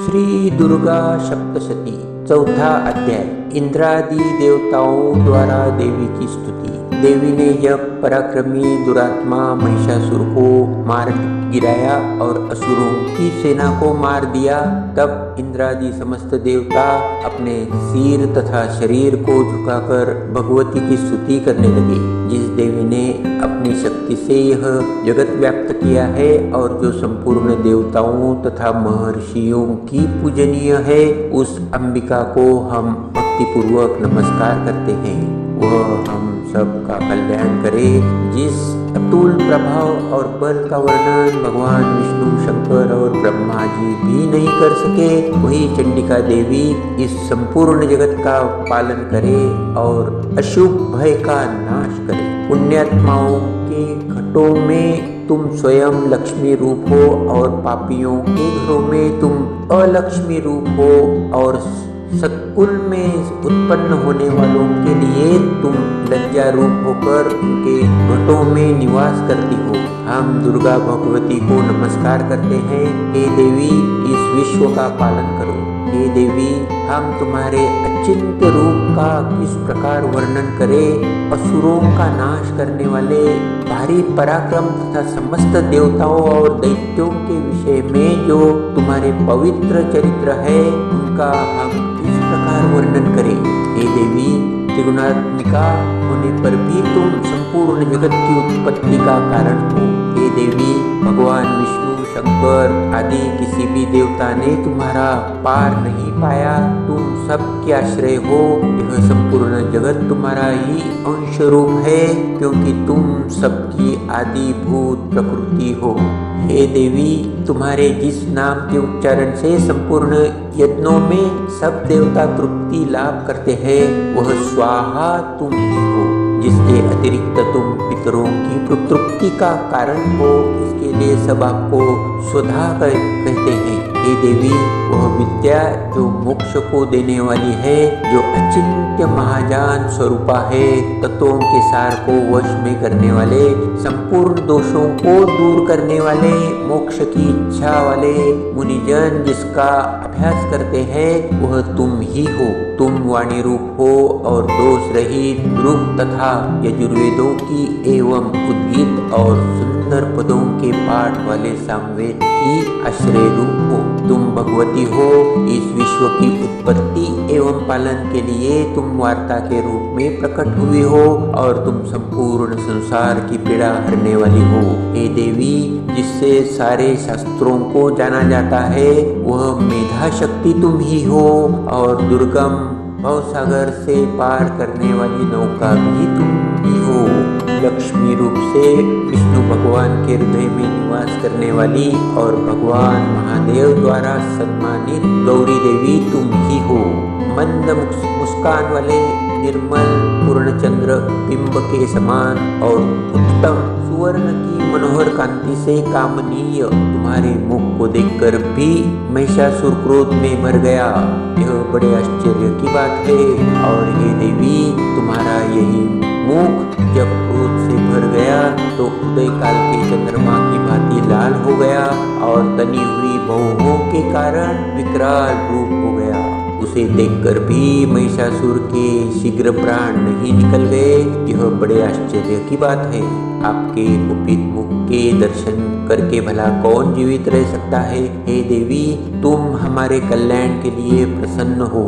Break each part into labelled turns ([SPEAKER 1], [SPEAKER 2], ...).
[SPEAKER 1] श्री दुर्गा सप्तशती चौथा अध्याय। इंद्रादि देवताओं द्वारा देवी की स्तुति। देवी ने जब पराक्रमी दुरात्मा महिषासुर को मार गिराया और असुरों की सेना को मार दिया, तब इंद्रादि समस्त देवता अपने सिर तथा शरीर को झुकाकर भगवती की स्तुति करने लगे। जिस देवी ने अपनी शक्ति से यह जगत व्याप्त किया है और जो संपूर्ण देवताओं तथा महर्षियों की पूजनीय है, उस अंबिका को हम भक्तिपूर्वक नमस्कार करते हैं। वह हम सबका कल्याण करे। जिस अतुल प्रभाव और बल का वर्णन भगवान विष्णु, शंकर और ब्रह्मा जी भी नहीं कर सके, वही चंडिका देवी इस संपूर्ण जगत का पालन करे और अशुभ भय का नाश करे। पुण्यात्माओं के घटों में तुम स्वयं लक्ष्मी रूप हो और पापियों के घरों में तुम अलक्ष्मी रूप हो और सत्कुल में उत्पन्न होने वालों के लिए तुम लज्जा रूप होकर उनके घटों में निवास करती हो। हम दुर्गा भगवती को नमस्कार करते हैं। हे देवी, इस विश्व का पालन करो। हे देवी, हम तुम्हारे अचिंत्य रूप का किस प्रकार वर्णन करें। असुरों का नाश करने वाले भारी पराक्रम तथा समस्त देवताओं और दैत्यों के विषय में जो तुम्हारे पवित्र चरित्र है, उनका हम इस प्रकार वर्णन करें। हे देवी, त्रिगुणात्मिका होने पर भी तुम संपूर्ण जगत की उत्पत्ति का कारण हो। हे देवी, भगवान विष्णु, शंकर आदि किसी भी देवता ने तुम्हारा पार नहीं पाया। तुम सबके आश्रय हो। यह संपूर्ण जगत तुम्हारा ही अंश रूप है, क्योंकि तुम सबकी आदिभूत प्रकृति हो। हे देवी, तुम्हारे जिस नाम के उच्चारण से संपूर्ण यज्ञों में सब देवता तृप्ति लाभ करते हैं, वह स्वाहा तुम ही हो। जिसके अतिरिक्त तुम पितरों की तृप्ति का कारण हो, इसके लिए सब आपको स्वधा कहते हैं। हे देवी, वह विद्या जो मोक्ष को देने वाली है, जो अचिंत्य महाजान स्वरूपा है, तत्वों के सार को वश में करने वाले, संपूर्ण दोषों को दूर करने वाले, मोक्ष की इच्छा वाले मुनिजन जिसका अभ्यास करते हैं, वह तुम ही हो। तुम वाणी रूप हो और दोष रहित रूप तथा यजुर्वेदों की एवं उद्गीत और सुंदर पदों के पाठ वाले सामवेद की आश्रय रूप हो। तुम भगवती हो। इस विश्व की उत्पत्ति एवं पालन के लिए तुम वार्ता के रूप में प्रकट हुई हो और तुम संपूर्ण संसार की पीड़ा हरने वाली हो। हे देवी, जिससे सारे शास्त्रों को जाना जाता है, वह मेधा शक्ति तुम ही हो और दुर्गम भवसागर से पार करने वाली नौका भी तुम ही हो। लक्ष्मी रूप से विष्णु भगवान के हृदय में निवास करने वाली और भगवान महादेव द्वारा सम्मानित गौरी देवी तुम ही हो। मंद मुस्कान वाले निर्मल पूर्णचंद्र बिंब के समान और उत्तम सुवर्ण की मनोहर कांति से कामनीय तुम्हारे मुख को देखकर भी महिषासुर क्रोध में मर गया। यह बड़े आश्चर्य की बात है। और हे देवी, तुम्हारा यही मुख जब क्रोध से भर गया तो उदय काल के चंद्रमा की भांति लाल हो गया और तनी हुई भौहों के कारण विकराल रूप हो गया। उसे देखकर भी महिषासुर के शीघ्र प्राण नहीं निकल गए। यह बड़े आश्चर्य की बात है। आपके कुपित मुख के दर्शन करके भला कौन जीवित रह सकता है। हे देवी, तुम हमारे कल्याण के लिए प्रसन्न हो।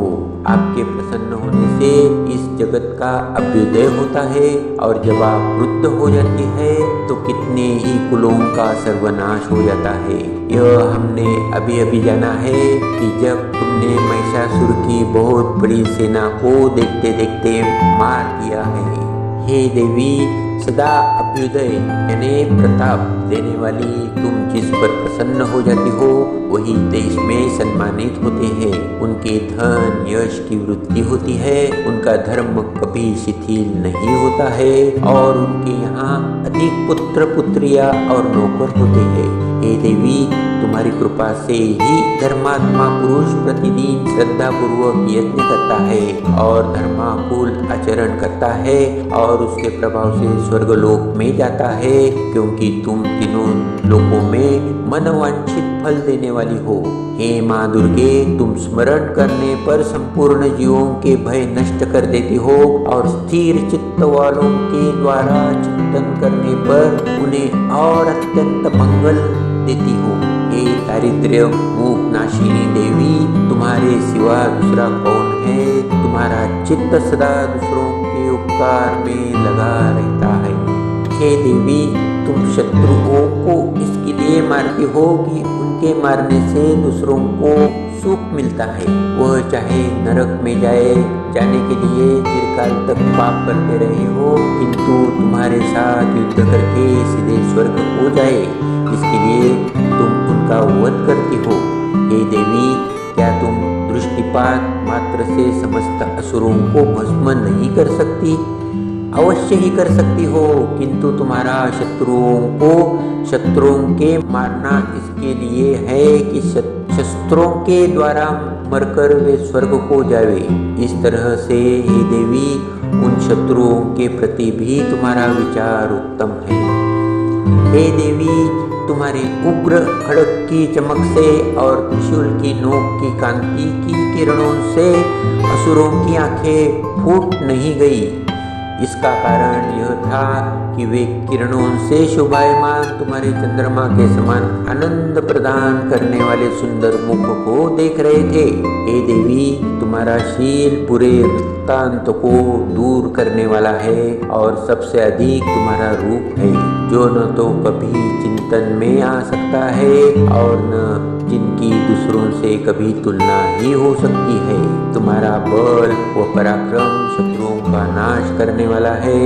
[SPEAKER 1] आपके प्रसन्न होने से इस जगत का अभ्युदय होता है और जब आप वृद्ध हो जाती है तो कितने ही कुलों का सर्वनाश हो जाता है। यह हमने अभी अभी जाना है कि जब तुमने महिषासुर की बहुत बड़ी सेना को देखते देखते मार दिया है। हे देवी, सदा अभ्युदय यानी प्रताप देने वाली तुम जिस पर प्रसन्न हो जाती हो, वही देश में सम्मानित होते हैं। उनके धन यश की वृद्धि होती है, उनका धर्म कभी शिथिल नहीं होता है और उनके यहाँ अधिक पुत्र पुत्रियां और नौकर होते हैं। हे देवी, तुम्हारी कृपा से ही धर्मात्मा पुरुष प्रतिदिन श्रद्धा पूर्वक यज्ञ करता है और धर्माकुल आचरण करता है और उसके प्रभाव से स्वर्गलोक में जाता है, क्योंकि तुम तीनों लोकों में मनवांछित फल देने वाली हो। हे माँ दुर्गे, तुम स्मरण करने पर संपूर्ण जीवों के भय नष्ट कर देती हो और स्थिर चित्त वालों के द्वारा चिंतन करने पर उन्हें और अत्यंत मंगल देती हो। हे दारिद्र्य मुख नाशिनी देवी, तुम्हारे सिवा दूसरा कौन है? तुम्हारा चित्त सदा दूसरों के उपकार में लगा रहता है। हे देवी, तुम शत्रुओं को इसके लिए मारती हो कि उनके मारने से दूसरों को सुख मिलता है। वह चाहे नरक में जाने के लिए चिरकाल तक पाप करते रहे हो, किंतु तुम्हारे साथ युद्ध करके सीधे स्वर्ग हो जाए, इसके लिए तुम उनका वध करती हो। हे देवी, क्या तुम दृष्टिपात मात्र से समस्त असुरों को भस्म नहीं कर सकती? अवश्य ही कर सकती हो, किंतु तुम्हारा शत्रुओं के मारना इसके लिए है कि शस्त्रों के द्वारा मरकर वे स्वर्ग को जावे। इस तरह से हे देवी, उन शत्रुओं के प्रति भी तुम्हारा विचार उत्तम है। हे देवी, तुम्हारी उग्र खड़ग की चमक से और त्रिशूल की नोक की कांति की किरणों से असुरों की आंखें फूट नहीं गई। इसका कारण यह था कि वे किरणों से शोभायमान तुम्हारे चंद्रमा के समान आनंद प्रदान करने वाले सुंदर मुख को देख रहे थे। हे देवी, तुम्हारा शील पूरे वृत्तांत को दूर करने वाला है और सबसे अधिक तुम्हारा रूप है, जो न तो कभी चिंतन में आ सकता है और न जिनकी दूसरों से कभी तुलना ही हो सकती है। तुम्हारा बल व पराक्रम शत्रुओं का नाश करने वाला है।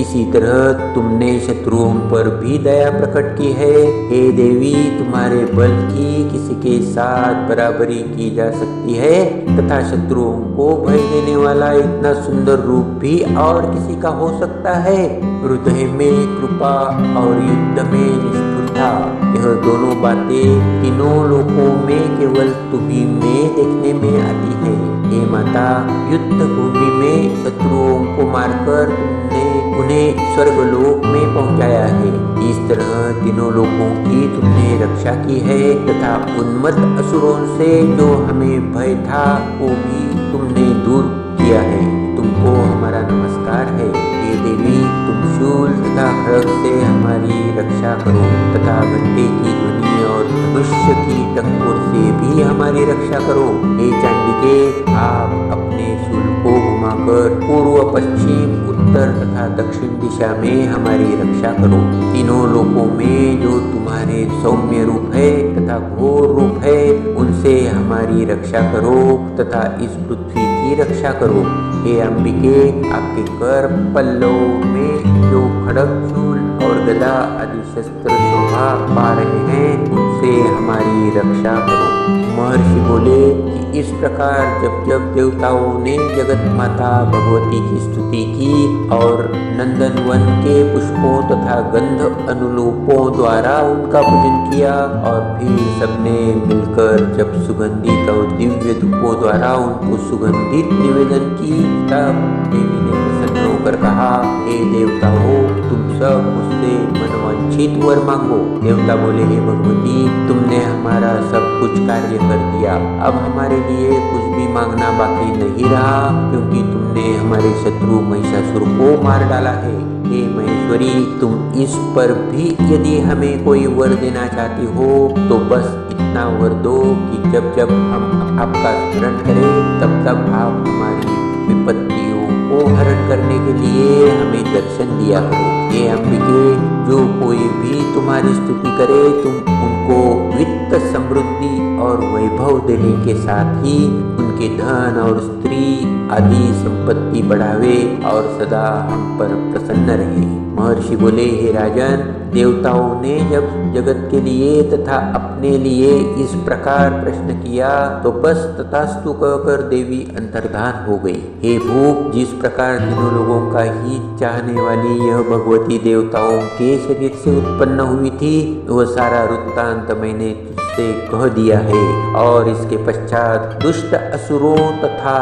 [SPEAKER 1] इसी तरह तुमने शत्रुओं पर भी दया प्रकट की है। हे देवी, तुम्हारे बल की किसी के साथ बराबरी की जा सकती है तथा शत्रुओं को भय देने वाला इतना सुंदर रूप भी और किसी का हो सकता है। हृदय में कृपा और युद्ध में निष्ठुरता, यह दोनों बातें तीनों लोकों में केवल तुम्ही में देखने में आती है। हे माता, युद्ध भूमि में शत्रुओं को मारकर तुमने उन्हें स्वर्गलोक में पहुंचाया है। इस तरह तीनों लोकों की तुमने रक्षा की है तथा उन्मत्त असुरों से जो हमें भय था वो भी तुमने दूर किया है। तुमको हमारा नमस्कार है। हे देवी, तुम शूल तथा खड्ग से हमारी रक्षा करो तथा घंटे की ध्वनि और धनुष्य की टक्कर से भी हमारी रक्षा करो। हे चांडिके, आप अपने शूल को घुमाकर पूर्व पश्चिम उत्तर तथा दक्षिण दिशा में हमारी रक्षा करो। तीनों लोकों में जो तुम्हारे सौम्य रूप है तथा घोर रूप है, उनसे हमारी रक्षा करो तथा इस पृथ्वी की रक्षा करो। हे अंबिके, आपके कर पल्लव में जो खड्ग, शूल और गदा आदि शस्त्र शोभा पा रहे हैं, उनसे हमारी रक्षा करो। महर्षि बोले कि इस प्रकार जब जब देवताओं ने जगत माता भगवती की स्तुति की और नंदनवन के पुष्पों तथा गंध अनुरूपों द्वारा उनका पूजन किया और फिर सबने मिलकर जब सुगंधित और दिव्य धूपों द्वारा उनको सुगंधित निवेदन की, तब देवी ने प्रसन्न होकर कहा, हे देवताओं, तुम सब मुझसे मनवांछित वर मांगो। देवता बोले, हे भगवती, तुमने हमारा सब कुछ कार्य कर दिया, अब हमारे लिए कुछ भी मांगना बाकी नहीं रहा, क्योंकि तुमने हमारे शत्रु महिषासुर को मार डाला है। हे महेश्वरी, तुम इस पर भी यदि हमें कोई वर देना चाहती हो तो बस इतना वर दो कि जब जब हम आपका स्मरण करें तब तब आप हमारी विपत्तियों को हरण करने के लिए हमें दर्शन दिया करो। हे अंबिके, जो कोई भी तुम्हारी स्तुति करे तुम उनको वित्त, समृद्धि और वैभव देने के साथ ही उनके धन और स्त्री आदि संपत्ति बढ़ावे और सदा हम पर प्रसन्न रहे। महर्षि बोले, हे राजन, देवताओं ने जब जगत के लिए तथा अपने लिए इस प्रकार प्रश्न किया तो बस तथास्तु कहकर देवी अंतर्धान हो गई। हे भूप, जिस प्रकार तीनों लोगों का हित चाहने वाली यह भगवती देवताओं के शरीर से उत्पन्न हुई थी, वह सारा वृत्तांत मैंने तुझसे से कह दिया है। और इसके पश्चात दुष्ट असुरों तथा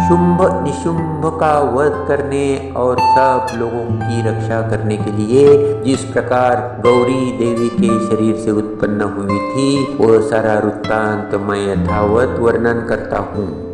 [SPEAKER 1] शुंभ निशुंभ का वध करने और सब लोगों की रक्षा करने के लिए जिस प्रकार गौरी देवी के शरीर से उत्पन्न हुई थी, वो सारा वृत्तांत मैं यथावत वर्णन करता हूँ।